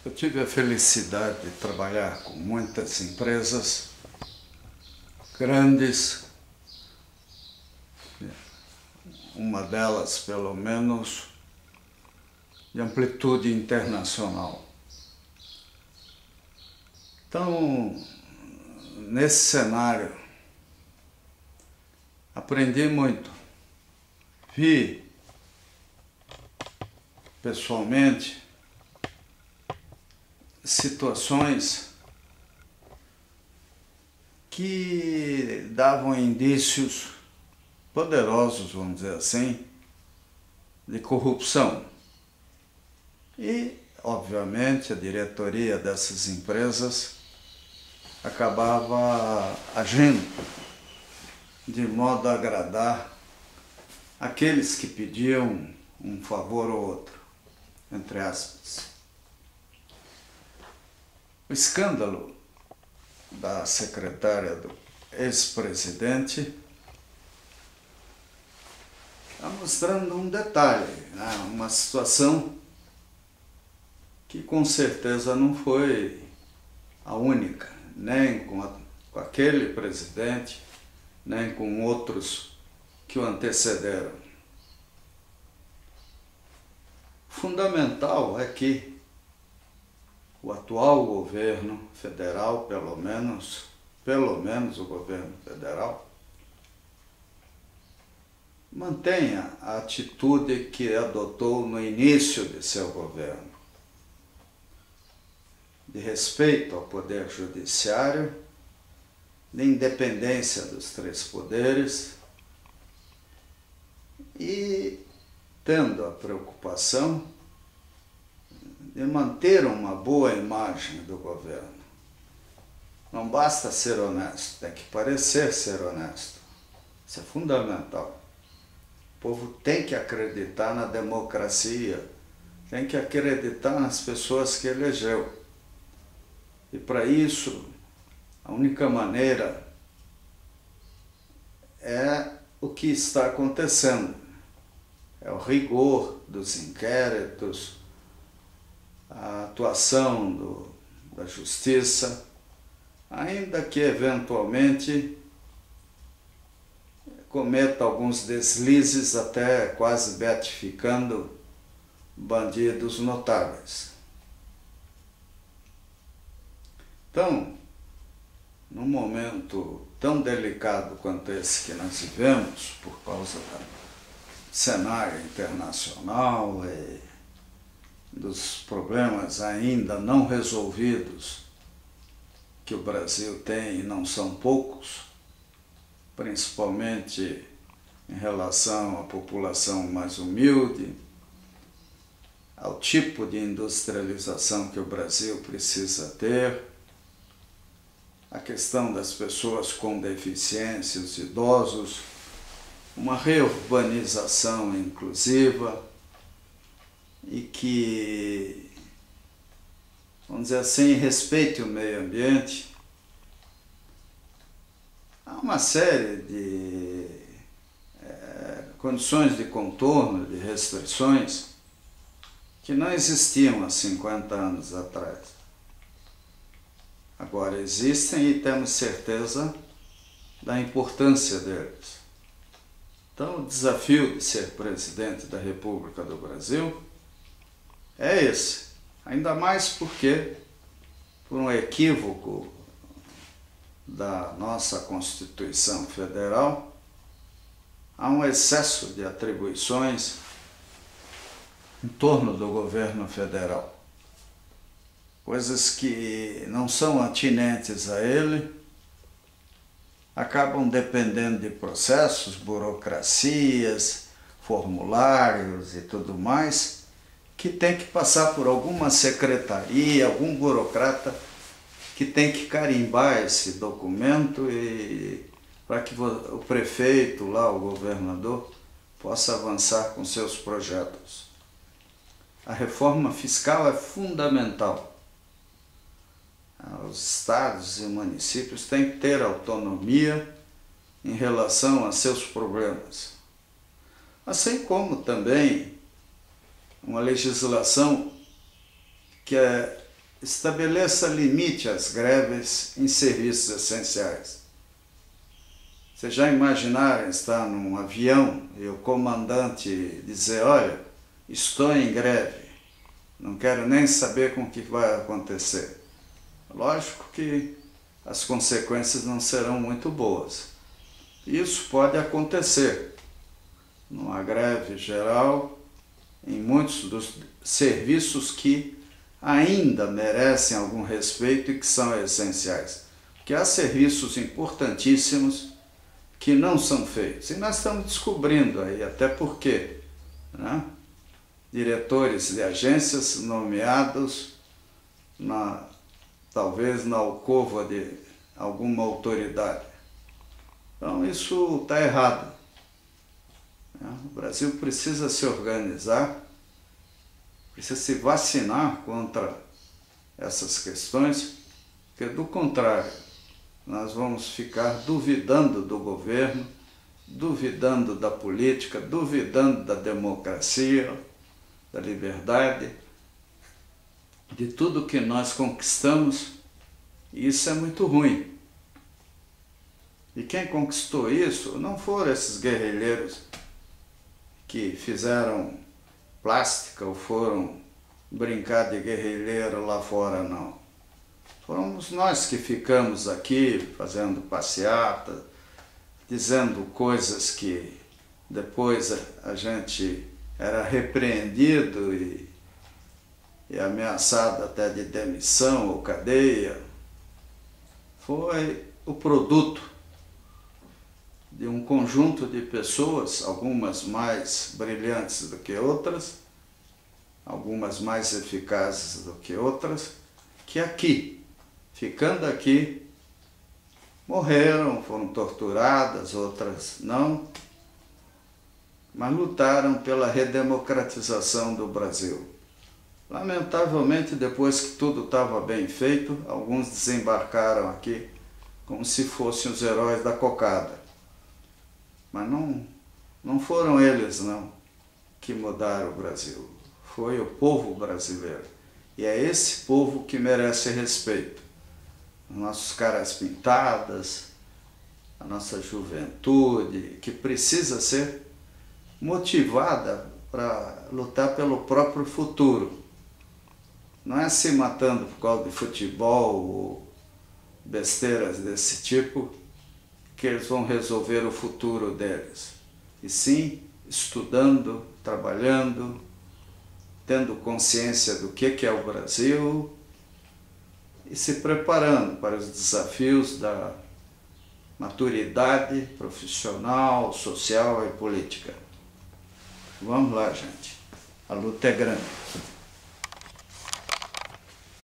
Eu tive a felicidade de trabalhar com muitas empresas grandes, uma delas pelo menos de amplitude internacional. Então, nesse cenário, aprendi muito. Vi pessoalmente situações que davam indícios poderosos, vamos dizer assim, de corrupção. E, obviamente, a diretoria dessas empresas acabava agindo de modo a agradar aqueles que pediam um favor ou outro, entre aspas. O escândalo da secretária do ex-presidente está mostrando um detalhe, né? Uma situação que com certeza não foi a única, nem com aquele presidente, nem com outros que o antecederam. Fundamental é que o atual governo federal, pelo menos o governo federal, mantenha a atitude que adotou no início de seu governo, de respeito ao poder judiciário, de independência dos três poderes e tendo a preocupação de manter uma boa imagem do governo. Não basta ser honesto, tem que parecer ser honesto. Isso é fundamental. O povo tem que acreditar na democracia, tem que acreditar nas pessoas que elegeu. E para isso, a única maneira é o que está acontecendo. É o rigor dos inquéritos, a atuação da justiça, ainda que eventualmente cometa alguns deslizes, até quase beatificando bandidos notáveis. Então, num momento tão delicado quanto esse que nós vivemos, por causa do cenário internacional e dos problemas ainda não resolvidos que o Brasil tem, e não são poucos, principalmente em relação à população mais humilde, ao tipo de industrialização que o Brasil precisa ter, a questão das pessoas com deficiência, os idosos, uma reurbanização inclusiva e que, vamos dizer assim, respeite o meio ambiente. Há uma série de condições de contorno, de restrições, que não existiam há 50 anos atrás. Agora existem e temos certeza da importância deles. Então, o desafio de ser presidente da República do Brasil é esse. Ainda mais porque, por um equívoco da nossa Constituição Federal, há um excesso de atribuições em torno do governo federal. Coisas que não são atinentes a ele, acabam dependendo de processos, burocracias, formulários e tudo mais, que tem que passar por alguma secretaria, algum burocrata que tem que carimbar esse documento e para que o prefeito, lá, o governador, possa avançar com seus projetos. A reforma fiscal é fundamental. Os estados e municípios têm que ter autonomia em relação a seus problemas. Assim como também uma legislação que estabeleça limite às greves em serviços essenciais. Vocês já imaginaram estar num avião e o comandante dizer: olha, estou em greve, não quero nem saber com o que vai acontecer. Lógico que as consequências não serão muito boas. Isso pode acontecer numa greve geral em muitos dos serviços que ainda merecem algum respeito e que são essenciais. Porque há serviços importantíssimos que não são feitos. E nós estamos descobrindo aí, até porque, né, diretores de agências nomeados talvez na alcova de alguma autoridade. Então isso está errado. O Brasil precisa se organizar, precisa se vacinar contra essas questões, porque do contrário, nós vamos ficar duvidando do governo, duvidando da política, duvidando da democracia, da liberdade, de tudo que nós conquistamos, e isso é muito ruim. E quem conquistou isso não foram esses guerrilheiros que fizeram plástica ou foram brincar de guerrilheiro lá fora, não. Fomos nós que ficamos aqui fazendo passeata, dizendo coisas que depois a gente era repreendido e ameaçado até de demissão ou cadeia. Foi o produto de um conjunto de pessoas, algumas mais brilhantes do que outras, algumas mais eficazes do que outras, que aqui, ficando aqui, morreram, foram torturadas, outras não, mas lutaram pela redemocratização do Brasil. Lamentavelmente, depois que tudo estava bem feito, alguns desembarcaram aqui como se fossem os heróis da cocada. Mas não foram eles, não, que mudaram o Brasil. Foi o povo brasileiro. E é esse povo que merece respeito. Os nossos caras pintadas, a nossa juventude, que precisa ser motivada para lutar pelo próprio futuro. Não é se matando por causa de futebol ou besteiras desse tipo que eles vão resolver o futuro deles. E sim, estudando, trabalhando, tendo consciência do que é o Brasil e se preparando para os desafios da maturidade profissional, social e política. Vamos lá, gente. A luta é grande.